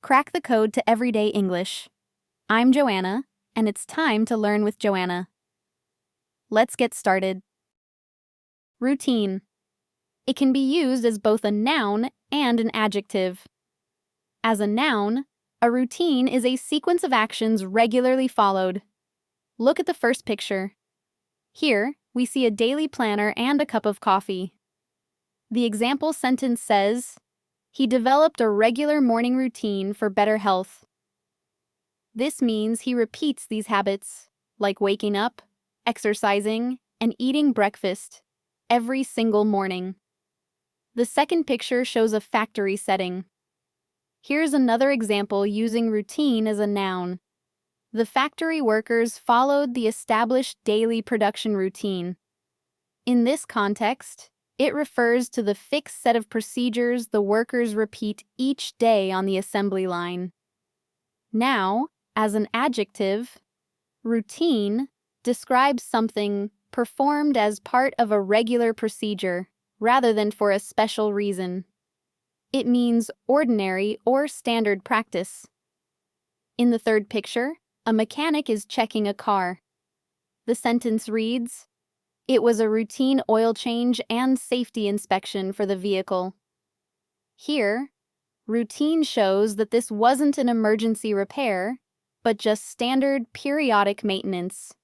Crack the code to everyday English. I'm Joanna, and it's time to learn with Joanna. Let's get started. Routine. It can be used as both a noun and an adjective. As a noun, a routine is a sequence of actions regularly followed. Look at the first picture. Here, we see a daily planner and a cup of coffee. The example sentence says, "He developed a regular morning routine for better health." This means he repeats these habits, like waking up, exercising, and eating breakfast, every single morning. The second picture shows a factory setting. Here's another example using routine as a noun. The factory workers followed the established daily production routine. In this context, it refers to the fixed set of procedures the workers repeat each day on the assembly line. Now, as an adjective, routine describes something performed as part of a regular procedure rather than for a special reason. It means ordinary or standard practice. In the third picture, a mechanic is checking a car. The sentence reads, "It was a routine oil change and safety inspection for the vehicle." Here, routine shows that this wasn't an emergency repair, but just standard periodic maintenance.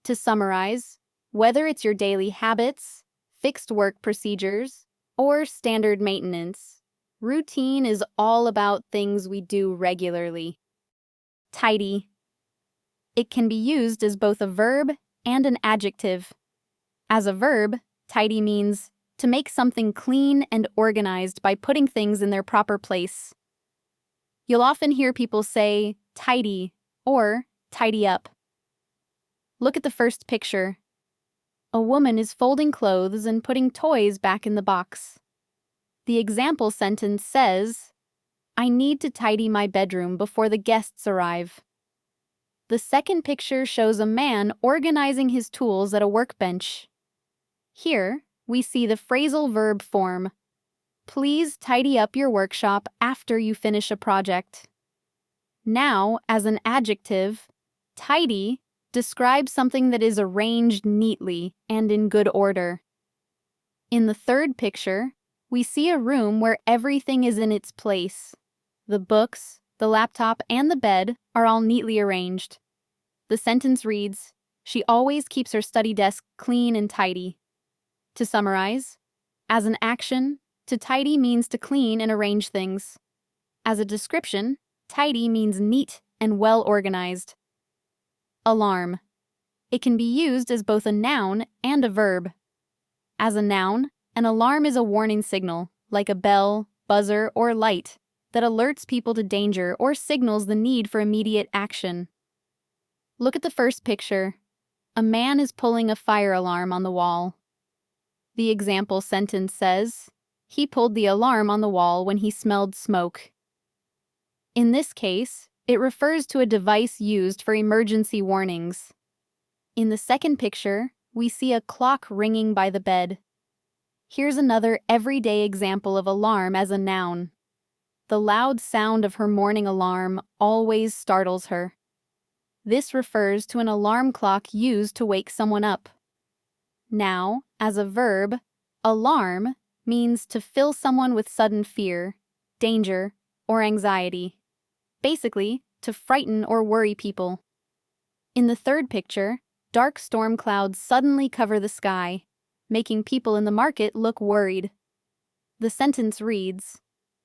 To summarize, whether it's your daily habits, fixed work procedures, or standard maintenance, routine is all about things we do regularly. Tidy. It can be used as both a verb and an adjective. As a verb, tidy means to make something clean and organized by putting things in their proper place. You'll often hear people say tidy or tidy up. Look at the first picture. A woman is folding clothes and putting toys back in the box. The example sentence says, "I need to tidy my bedroom before the guests arrive." The second picture shows a man organizing his tools at a workbench. Here, we see the phrasal verb form, "Please tidy up your workshop after you finish a project." Now, as an adjective, tidy describes something that is arranged neatly and in good order. In the third picture, we see a room where everything is in its place. The books, the laptop, and the bed are all neatly arranged. The sentence reads, "She always keeps her study desk clean and tidy." To summarize, as an action, to tidy means to clean and arrange things. As a description, tidy means neat and well organized. Alarm. It can be used as both a noun and a verb. As a noun, an alarm is a warning signal, like a bell, buzzer, or light, that alerts people to danger or signals the need for immediate action. Look at the first picture. A man is pulling a fire alarm on the wall. The example sentence says, "He pulled the alarm on the wall when he smelled smoke." In this case, it refers to a device used for emergency warnings. In the second picture, we see a clock ringing by the bed. Here's another everyday example of alarm as a noun. The loud sound of her morning alarm always startles her. This refers to an alarm clock used to wake someone up. Now, as a verb, alarm means to fill someone with sudden fear, danger, or anxiety. Basically, to frighten or worry people. In the third picture, dark storm clouds suddenly cover the sky, making people in the market look worried. The sentence reads,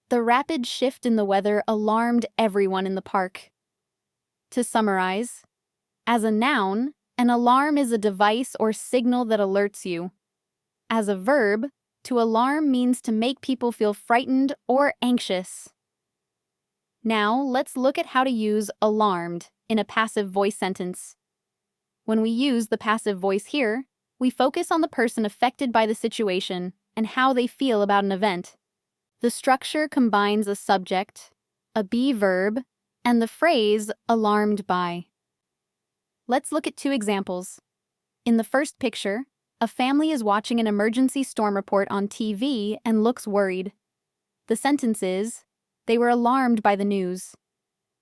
"The rapid shift in the weather alarmed everyone in the park." To summarize, as a noun, an alarm is a device or signal that alerts you. As a verb, to alarm means to make people feel frightened or anxious. Now, let's look at how to use alarmed in a passive voice sentence. When we use the passive voice here, we focus on the person affected by the situation and how they feel about an event. The structure combines a subject, a be verb, and the phrase alarmed by. Let's look at two examples. In the first picture, a family is watching an emergency storm report on TV and looks worried. The sentence is, They were alarmed by the news.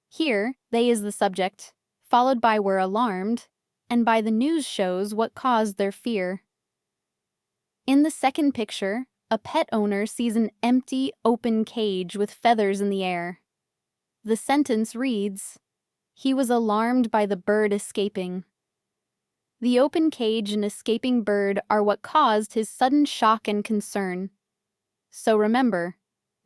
Here, they is the subject, followed by were alarmed, and by the news shows what caused their fear. In the second picture, a pet owner sees an empty, open cage with feathers in the air. The sentence reads, "He was alarmed by the bird escaping." The open cage and escaping bird are what caused his sudden shock and concern. So remember,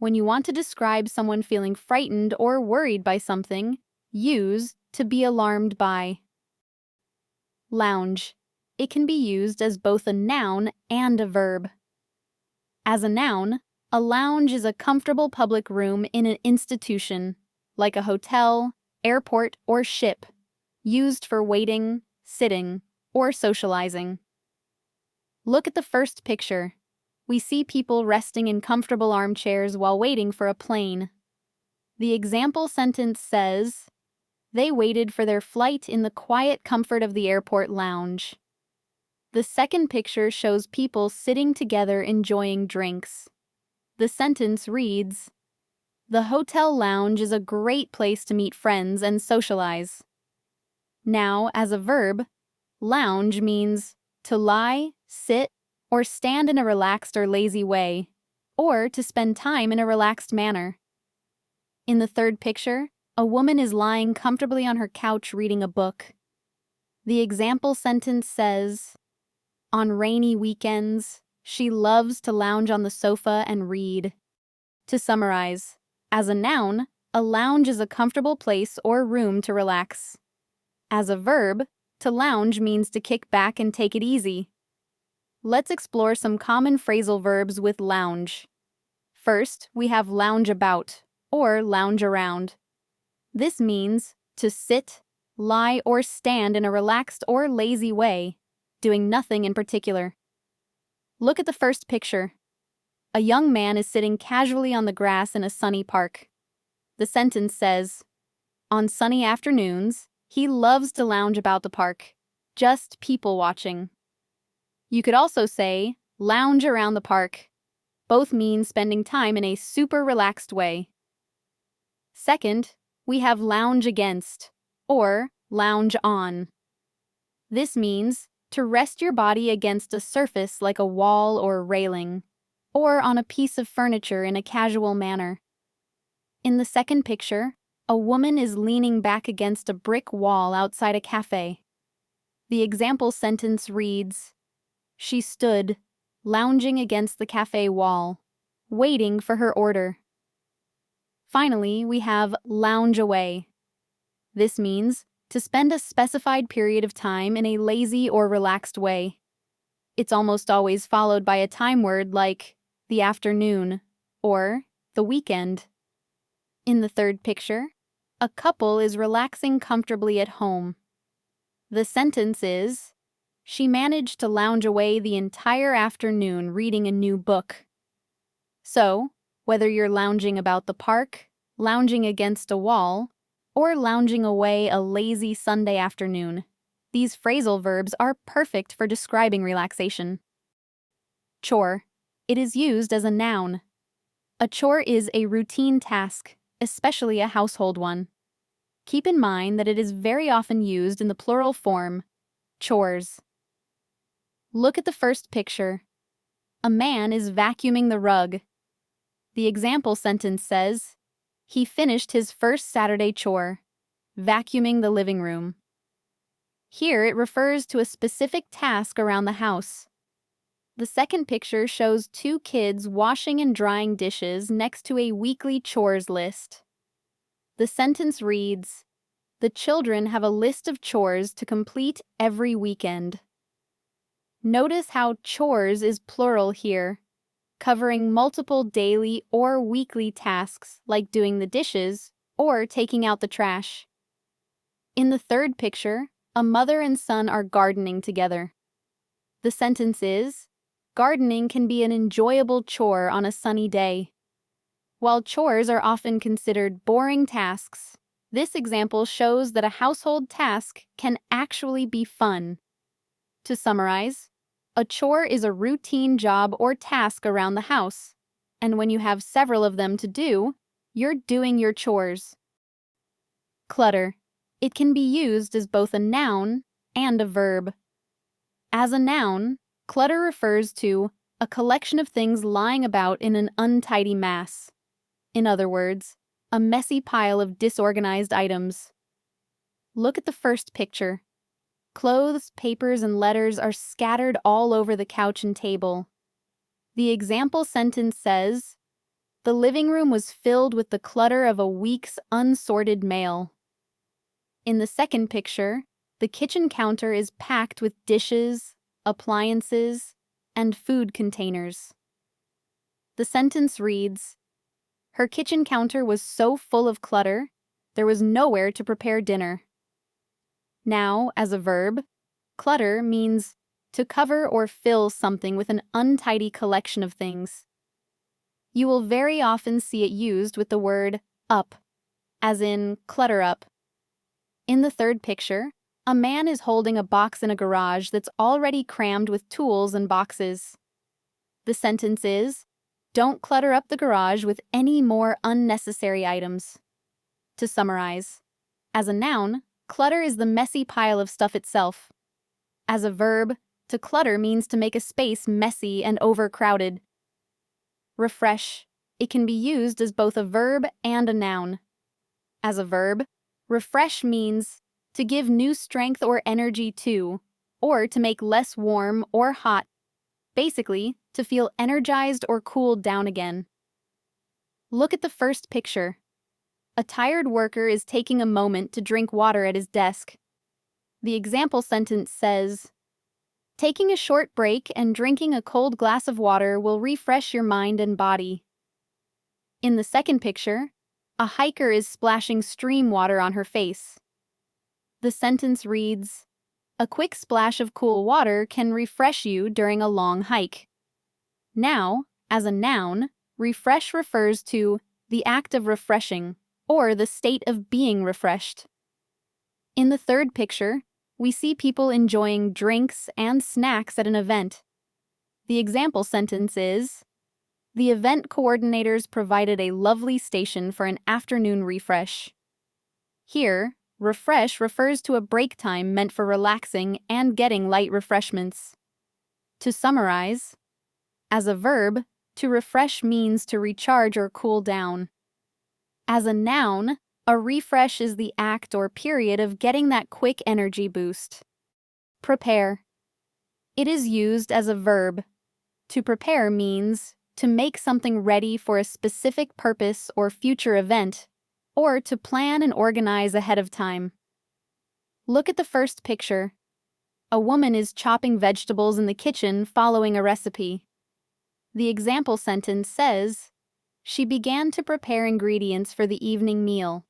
when you want to describe someone feeling frightened or worried by something, use to be alarmed by. Lounge. It can be used as both a noun and a verb. As a noun, a lounge is a comfortable public room in an institution, like a hotel, airport, or ship, used for waiting, sitting, or socializing. Look at the first picture. We see people resting in comfortable armchairs while waiting for a plane. The example sentence says, "They waited for their flight in the quiet comfort of the airport lounge." The second picture shows people sitting together enjoying drinks. The sentence reads, "The hotel lounge is a great place to meet friends and socialize." Now, as a verb, lounge means to lie, sit, or stand in a relaxed or lazy way, or to spend time in a relaxed manner. In the third picture, a woman is lying comfortably on her couch reading a book. The example sentence says, "On rainy weekends, she loves to lounge on the sofa and read." To summarize, as a noun, a lounge is a comfortable place or room to relax. As a verb, to lounge means to kick back and take it easy. Let's explore some common phrasal verbs with lounge. First, we have lounge about, or lounge around. This means to sit, lie, or stand in a relaxed or lazy way, doing nothing in particular. Look at the first picture. A young man is sitting casually on the grass in a sunny park. The sentence says, "On sunny afternoons, he loves to lounge about the park, just people watching." You could also say, lounge around the park. Both mean spending time in a super relaxed way. Second, we have lounge against, or lounge on. This means to rest your body against a surface like a wall or railing, or on a piece of furniture in a casual manner. In the second picture, a woman is leaning back against a brick wall outside a cafe. The example sentence reads, "She stood, lounging against the cafe wall, waiting for her order." Finally, we have lounge away. This means to spend a specified period of time in a lazy or relaxed way. It's almost always followed by a time word like the afternoon or the weekend. In the third picture, a couple is relaxing comfortably at home. The sentence is, "She managed to lounge away the entire afternoon reading a new book." So, whether you're lounging about the park, lounging against a wall, or lounging away a lazy Sunday afternoon, these phrasal verbs are perfect for describing relaxation. Chore. It is used as a noun. A chore is a routine task, especially a household one. Keep in mind that it is very often used in the plural form, chores. Look at the first picture. A man is vacuuming the rug. The example sentence says, "He finished his first Saturday chore, vacuuming the living room." Here it refers to a specific task around the house. The second picture shows two kids washing and drying dishes next to a weekly chores list. The sentence reads, "The children have a list of chores to complete every weekend." Notice how chores is plural here, covering multiple daily or weekly tasks like doing the dishes or taking out the trash. In the third picture, a mother and son are gardening together. The sentence is, "Gardening can be an enjoyable chore on a sunny day." While chores are often considered boring tasks, this example shows that a household task can actually be fun. To summarize, a chore is a routine job or task around the house, and when you have several of them to do, You're doing your chores. Clutter. It can be used as both a noun and a verb. As a noun, clutter refers to a collection of things lying about in an untidy mass. In other words, a messy pile of disorganized items. Look at the first picture. Clothes, papers, and letters are scattered all over the couch and table. The example sentence says, "The living room was filled with the clutter of a week's unsorted mail." In the second picture, the kitchen counter is packed with dishes, appliances, and food containers. The sentence reads, "Her kitchen counter was so full of clutter, there was nowhere to prepare dinner." Now, as a verb, clutter means to cover or fill something with an untidy collection of things. You will very often see it used with the word up, as in clutter up. In the third picture, a man is holding a box in a garage that's already crammed with tools and boxes. The sentence is, "Don't clutter up the garage with any more unnecessary items." To summarize, as a noun, clutter is the messy pile of stuff itself. As a verb, to clutter means to make a space messy and overcrowded. Refresh. It can be used as both a verb and a noun. As a verb, refresh means to give new strength or energy to, or to make less warm or hot. Basically, to feel energized or cooled down again. Look at the first picture. A tired worker is taking a moment to drink water at his desk. The example sentence says, "Taking a short break and drinking a cold glass of water will refresh your mind and body." In the second picture, a hiker is splashing stream water on her face. The sentence reads, "A quick splash of cool water can refresh you during a long hike." Now, as a noun, refresh refers to the act of refreshing, or the state of being refreshed. In the third picture, we see people enjoying drinks and snacks at an event. The example sentence is, "The event coordinators provided a lovely station for an afternoon refresh." Here, refresh refers to a break time meant for relaxing and getting light refreshments. To summarize, as a verb, to refresh means to recharge or cool down. As a noun, a refresh is the act or period of getting that quick energy boost. Prepare. It is used as a verb. To prepare means to make something ready for a specific purpose or future event, or to plan and organize ahead of time. Look at the first picture. A woman is chopping vegetables in the kitchen following a recipe. The example sentence says, "She began to prepare ingredients for the evening meal."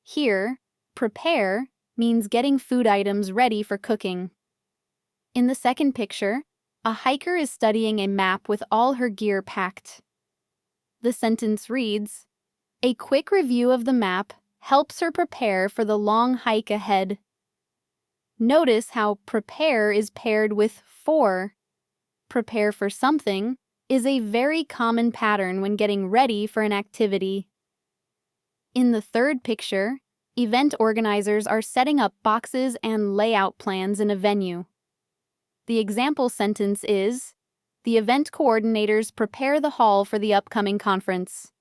Here, prepare means getting food items ready for cooking. In the second picture, a hiker is studying a map with all her gear packed. The sentence reads, "A quick review of the map helps her prepare for the long hike ahead." Notice how prepare is paired with for. Prepare for something is a very common pattern when getting ready for an activity. In the third picture, event organizers are setting up boxes and layout plans in a venue. The example sentence is, "The event coordinators prepare the hall for the upcoming conference."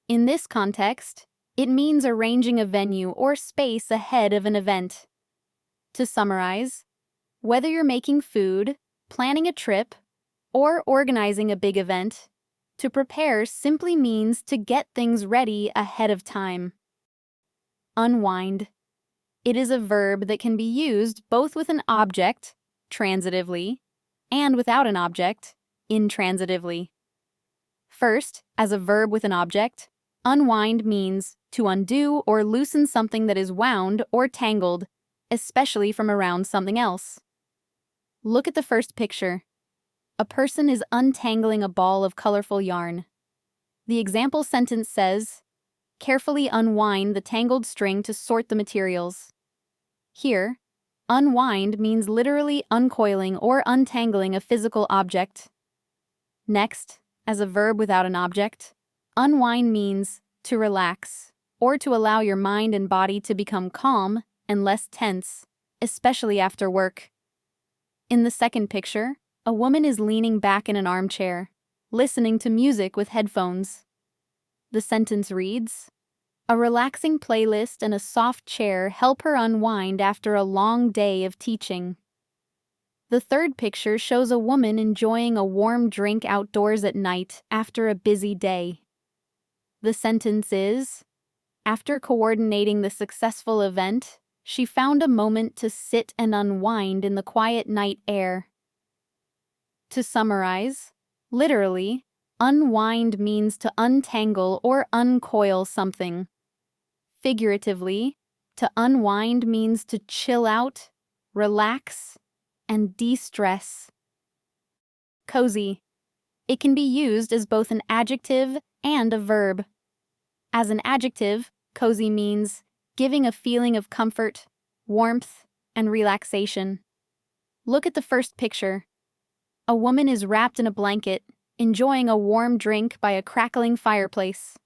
In this context, it means arranging a venue or space ahead of an event. To summarize, whether you're making food, planning a trip, or organizing a big event, to prepare simply means to get things ready ahead of time. Unwind. It is a verb that can be used both with an object, transitively, and without an object, intransitively. First, as a verb with an object, unwind means to undo or loosen something that is wound or tangled, especially from around something else. Look at the first picture. A person is untangling a ball of colorful yarn. The example sentence says, "Carefully unwind the tangled string to sort the materials." Here, unwind means literally uncoiling or untangling a physical object. Next, as a verb without an object, unwind means to relax, or to allow your mind and body to become calm and less tense, especially after work. In the second picture, a woman is leaning back in an armchair, listening to music with headphones. The sentence reads, "A relaxing playlist and a soft chair help her unwind after a long day of teaching." The third picture shows a woman enjoying a warm drink outdoors at night after a busy day. The sentence is, "After coordinating the successful event, she found a moment to sit and unwind in the quiet night air." To summarize, literally, unwind means to untangle or uncoil something. Figuratively, to unwind means to chill out, relax, and de-stress. Cozy. It can be used as both an adjective and a verb. As an adjective, cozy means giving a feeling of comfort, warmth, and relaxation. Look at the first picture. A woman is wrapped in a blanket, enjoying a warm drink by a crackling fireplace.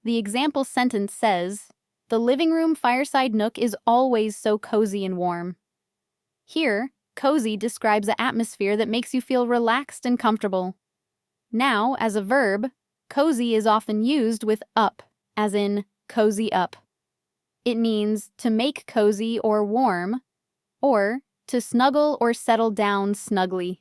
The example sentence says, "The living room fireside nook is always so cozy and warm." Here, cozy describes an atmosphere that makes you feel relaxed and comfortable. Now, as a verb, cozy is often used with up, as in cozy up. It means to make cozy or warm, or to snuggle or settle down snugly.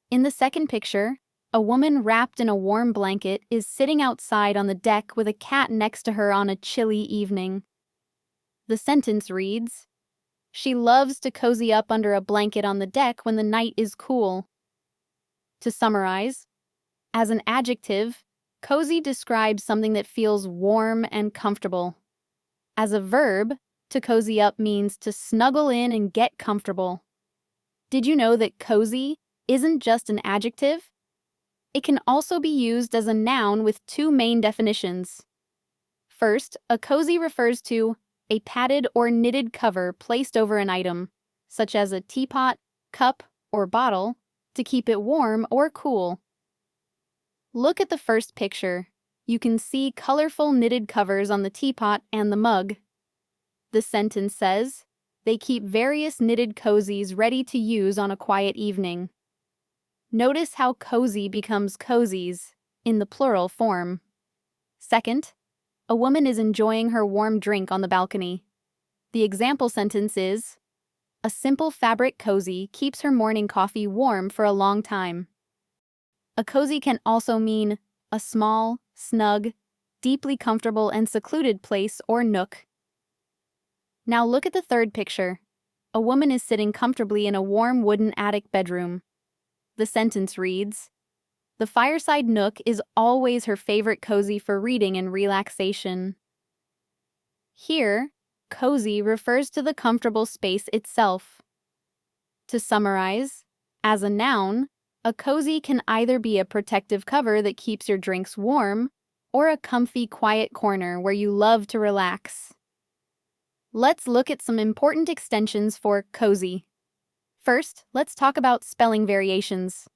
In the second picture, a woman wrapped in a warm blanket is sitting outside on the deck with a cat next to her on a chilly evening. The sentence reads, "She loves to cozy up under a blanket on the deck when the night is cool." To summarize, as an adjective, cozy describes something that feels warm and comfortable. As a verb, to cozy up means to snuggle in and get comfortable. Did you know that cozy isn't just an adjective? It can also be used as a noun with two main definitions. First, a cozy refers to a padded or knitted cover placed over an item, such as a teapot, cup, or bottle, to keep it warm or cool. Look at the first picture. You can see colorful knitted covers on the teapot and the mug. The sentence says, "They keep various knitted cozies ready to use on a quiet evening." Notice how cozy becomes cozies, in the plural form. Second, a woman is enjoying her warm drink on the balcony. The example sentence is, "A simple fabric cozy keeps her morning coffee warm for a long time." A cozy can also mean a small, snug, deeply comfortable and secluded place or nook. Now look at the third picture. A woman is sitting comfortably in a warm wooden attic bedroom. The sentence reads, "The fireside nook is always her favorite cozy for reading and relaxation." Here, cozy refers to the comfortable space itself. To summarize, as a noun, a cozy can either be a protective cover that keeps your drinks warm or a comfy, quiet corner where you love to relax. Let's look at some important extensions for cozy. First, let's talk about spelling variations.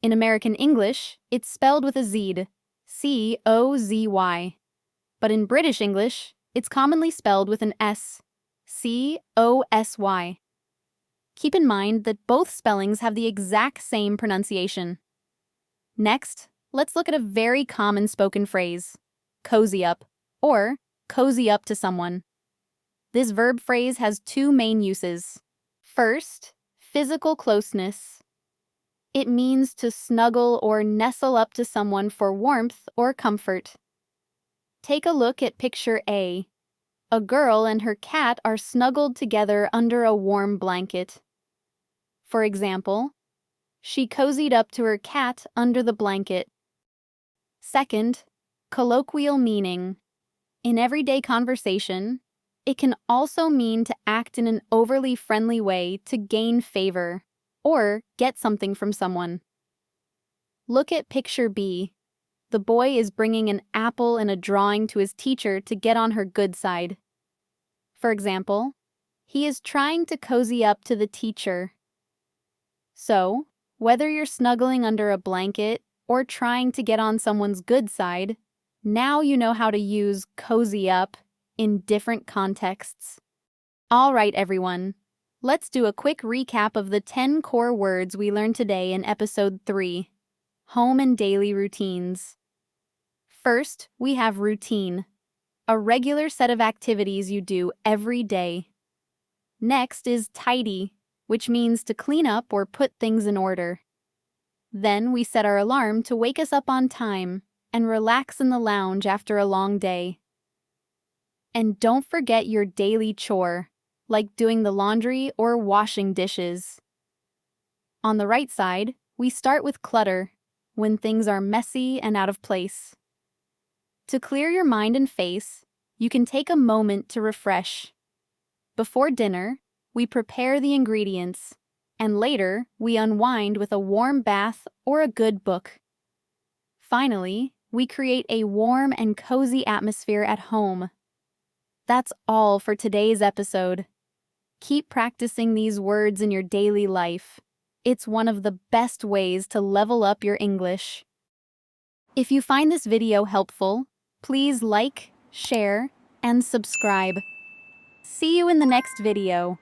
In American English, it's spelled with a Z, C-O-Z-Y. But in British English, it's commonly spelled with an S, C-O-S-Y. Keep in mind that both spellings have the exact same pronunciation. Next, let's look at a very common spoken phrase, cozy up, or cozy up to someone. This verb phrase has two main uses. First, physical closeness. It means to snuggle or nestle up to someone for warmth or comfort. Take a look at picture A. A girl and her cat are snuggled together under a warm blanket. For example, she cozied up to her cat under the blanket. Second, colloquial meaning. In everyday conversation, it can also mean to act in an overly friendly way to gain favor or get something from someone. Look at picture B. The boy is bringing an apple and a drawing to his teacher to get on her good side. For example, he is trying to cozy up to the teacher. So, whether you're snuggling under a blanket or trying to get on someone's good side, Now you know how to use cozy up in different contexts. All right, everyone. Let's do a quick recap of the 10 core words we learned today in episode 3, Home and Daily Routines. First, we have routine, a regular set of activities you do every day. Next is tidy, which means to clean up or put things in order. Then we set our alarm to wake us up on time and relax in the lounge after a long day. And don't forget your daily chore, like doing the laundry or washing dishes. On the right side, we start with clutter, when things are messy and out of place. To clear your mind and face, you can take a moment to refresh. Before dinner, we prepare the ingredients, and later we unwind with a warm bath or a good book. Finally, we create a warm and cozy atmosphere at home. That's all for today's episode. Keep practicing these words in your daily life. It's one of the best ways to level up your English. If you find this video helpful, please like, share, and subscribe. See you in the next video.